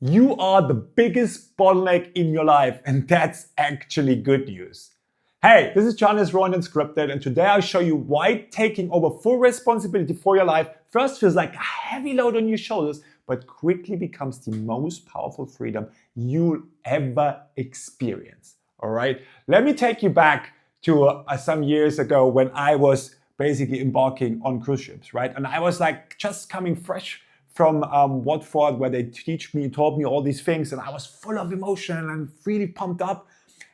You are the biggest bottleneck in your life, and that's actually good news. Hey, this is Johannes Raw and Unscripted, and today I'll show you why taking over full responsibility for your life first feels like a heavy load on your shoulders, but quickly becomes the most powerful freedom you'll ever experience. All right, let me take you back to some years ago when I was basically embarking on cruise ships, right? And I was like just coming fresh from Watford, where they taught me all these things, and I was full of emotion and really pumped up.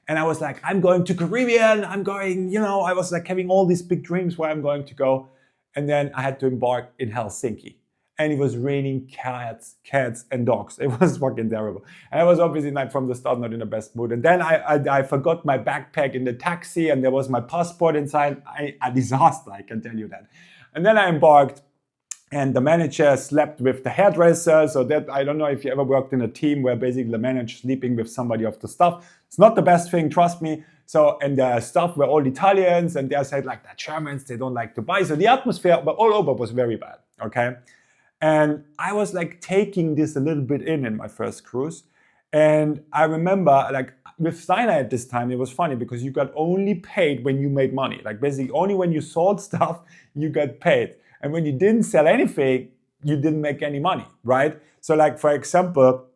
And I was like, I'm going to Caribbean, I'm going, I was like having all these big dreams where I'm going to go. And then I had to embark in Helsinki. And it was raining cats and dogs. It was fucking terrible. And I was obviously like from the start not in the best mood. And then I forgot my backpack in the taxi, and there was my passport inside. A disaster, I can tell you that. And then I embarked, and the manager slept with the hairdresser. So that, I don't know if you ever worked in a team where basically the manager sleeping with somebody of the staff. It's not the best thing, trust me. So, and the staff were all Italians, and they said like the Germans, they don't like to buy. So the atmosphere all over was very bad, okay? And I was like taking this a little bit in my first cruise. And I remember like with Sinai at this time, it was funny because you got only paid when you made money. Like basically only when you sold stuff, you got paid. And when you didn't sell anything, you didn't make any money, right? So like, for example,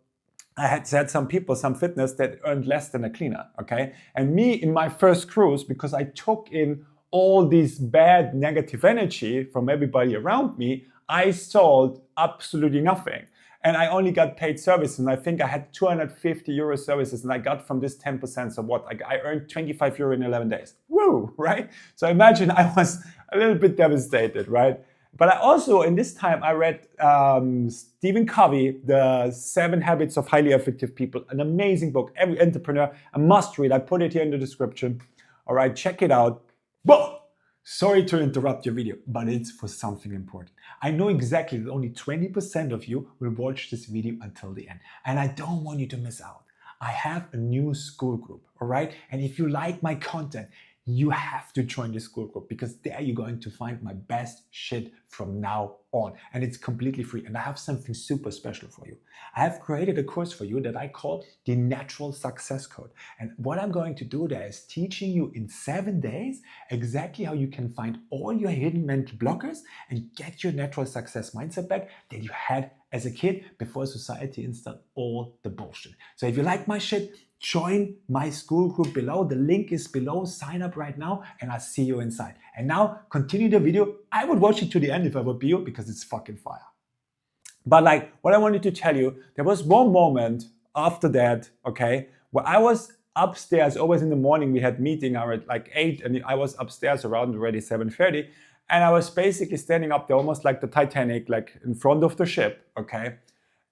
I had some people, some fitness that earned less than a cleaner, okay? And me in my first cruise, because I took in all this bad negative energy from everybody around me, I sold absolutely nothing. And I only got paid services. And I think I had 250 euro services, and I got from this 10%. So what? I earned 25 euro in 11 days. Woo, right? So imagine I was a little bit devastated, right? But I also, in this time, I read Stephen Covey, The 7 Habits of Highly Effective People, an amazing book. Every entrepreneur, a must read. I put it here in the description. All right, check it out. Whoa! Sorry to interrupt your video, but it's for something important. I know exactly that only 20% of you will watch this video until the end, and I don't want you to miss out. I have a new Skool group, all right? And if you like my content, you have to join the Skool group, because there you're going to find my best shit from now on. And it's completely free. And I have something super special for you. I have created a course for you that I call the Natural Success Code. And what I'm going to do there is teaching you in 7 days exactly how you can find all your hidden mental blockers and get your natural success mindset back that you had as a kid before society installed all the bullshit. So if you like my shit, join my Skool group below. The link is below. Sign up right now, and I'll see you inside. And now continue the video. I would watch it to the end if I would be you, because it's fucking fire. But like what I wanted to tell you, there was one moment after that, okay, where I was upstairs. Always in the morning we had meeting hour at like 8, and I was upstairs around already 7:30, and I was basically standing up there almost like the Titanic, like in front of the ship, okay?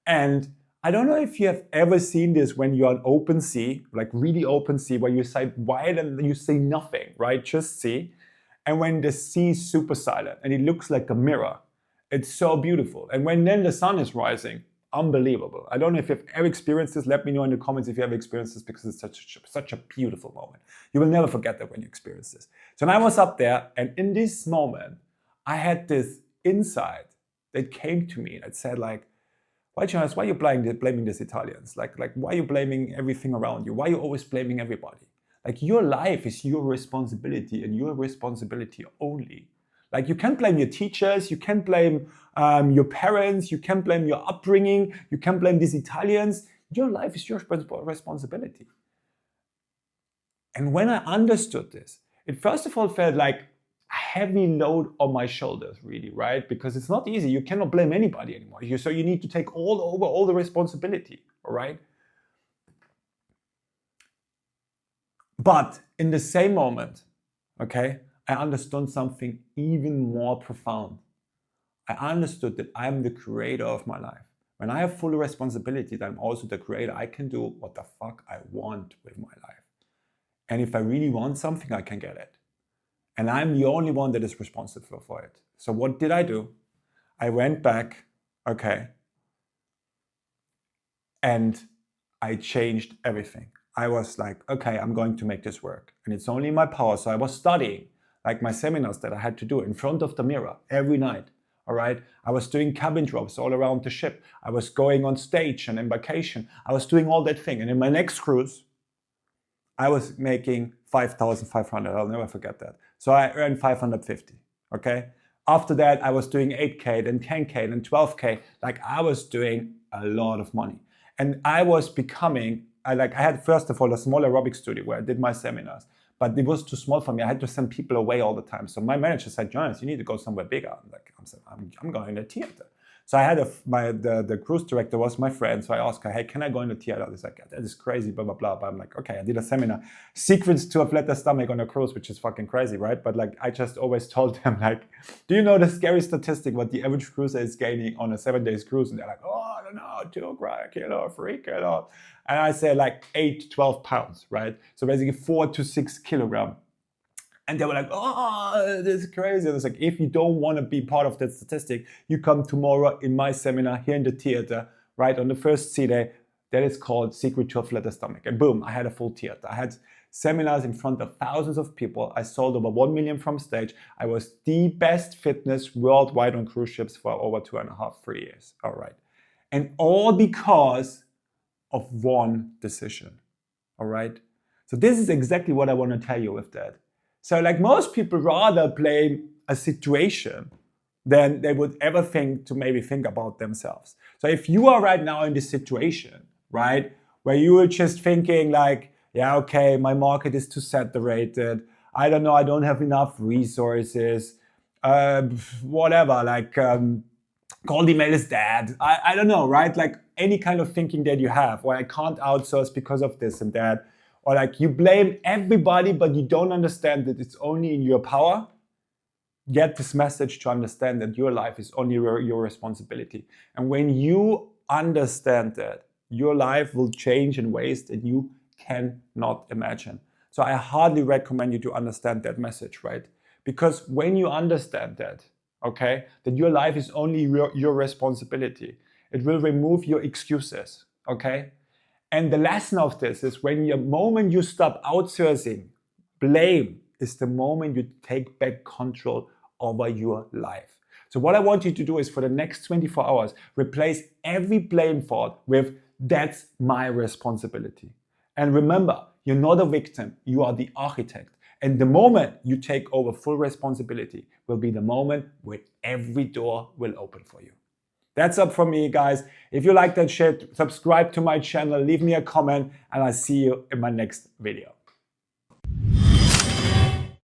And I don't know if you have ever seen this when you're on open sea, like really open sea, where you say wide and you see nothing, right? Just sea. And when the sea is super silent and it looks like a mirror, it's so beautiful. And when then the sun is rising, unbelievable. I don't know if you've ever experienced this. Let me know in the comments if you ever experienced this, because it's such a beautiful moment. You will never forget that when you experience this. So when I was up there, and in this moment, I had this insight that came to me that said like, why, Johannes, why are you blaming these Italians? Like, why are you blaming everything around you? Why are you always blaming everybody? Like, your life is your responsibility, and your responsibility only. Like, you can't blame your teachers, you can't blame your parents, you can't blame your upbringing, you can't blame these Italians. Your life is your responsibility. And when I understood this, it first of all felt like a heavy load on my shoulders, really, right? Because it's not easy. You cannot blame anybody anymore. So you need to take all the responsibility, all right? But in the same moment, okay, I understood something even more profound. I understood that I'm the creator of my life. When I have full responsibility, that I'm also the creator. I can do what the fuck I want with my life. And if I really want something, I can get it. And I'm the only one that is responsible for it. So what did I do? I went back, okay, and I changed everything. I was like, okay, I'm going to make this work. And it's only in my power. So I was studying, like my seminars that I had to do in front of the mirror every night. All right. I was doing cabin drops all around the ship. I was going on stage and embarkation. I was doing all that thing. And in my next cruise, I was making 5,500. I'll never forget that. So I earned 550. Okay. After that, I was doing 8K, then 10K, then 12K. Like I was doing a lot of money. And I was becoming, I had first of all a small aerobic studio where I did my seminars. But it was too small for me. I had to send people away all the time. So my manager said, Johannes, you need to go somewhere bigger. I'm going to the theater. So I had the cruise director was my friend. So I asked her, hey, can I go in the theater? He's like, that is crazy, blah, blah, blah. But I'm like, okay, I did a seminar, secrets to a flatter stomach on a cruise, which is fucking crazy, right? But like, I just always told them like, do you know the scary statistic, what the average cruiser is gaining on a 7 days cruise? And they're like, oh, I don't know, 2 kilo, 3 kilo. And I say like 8 to 12 pounds, right? So basically 4 to 6 kilograms. And they were like, oh, this is crazy. And it's like, if you don't want to be part of that statistic, you come tomorrow in my seminar here in the theater, right? On the first sea day, that is called Secret to a Flatter Stomach. And boom, I had a full theater. I had seminars in front of thousands of people. I sold over 1 million from stage. I was the best fitness worldwide on cruise ships for over 2.5, 3 years. All right. And all because of one decision. All right. So this is exactly what I want to tell you with that. So like most people rather blame a situation than they would ever think to maybe think about themselves. So if you are right now in this situation, right, where you are just thinking like, yeah, okay, my market is too saturated. I don't know, I don't have enough resources, whatever, like cold email is dead. I don't know, right? Like any kind of thinking that you have, or I can't outsource because of this and that. Or like you blame everybody, but you don't understand that it's only in your power. Get this message to understand that your life is only your responsibility. And when you understand that, your life will change in ways that you cannot imagine. So I hardly recommend you to understand that message, right? Because when you understand that, okay, that your life is only your responsibility, it will remove your excuses, okay? And the lesson of this is when the moment you stop outsourcing, blame is the moment you take back control over your life. So what I want you to do is for the next 24 hours, replace every blame thought with that's my responsibility. And remember, you're not a victim, you are the architect. And the moment you take over full responsibility will be the moment where every door will open for you. That's up from me, guys. If you like that shit, subscribe to my channel, leave me a comment, and I'll see you in my next video.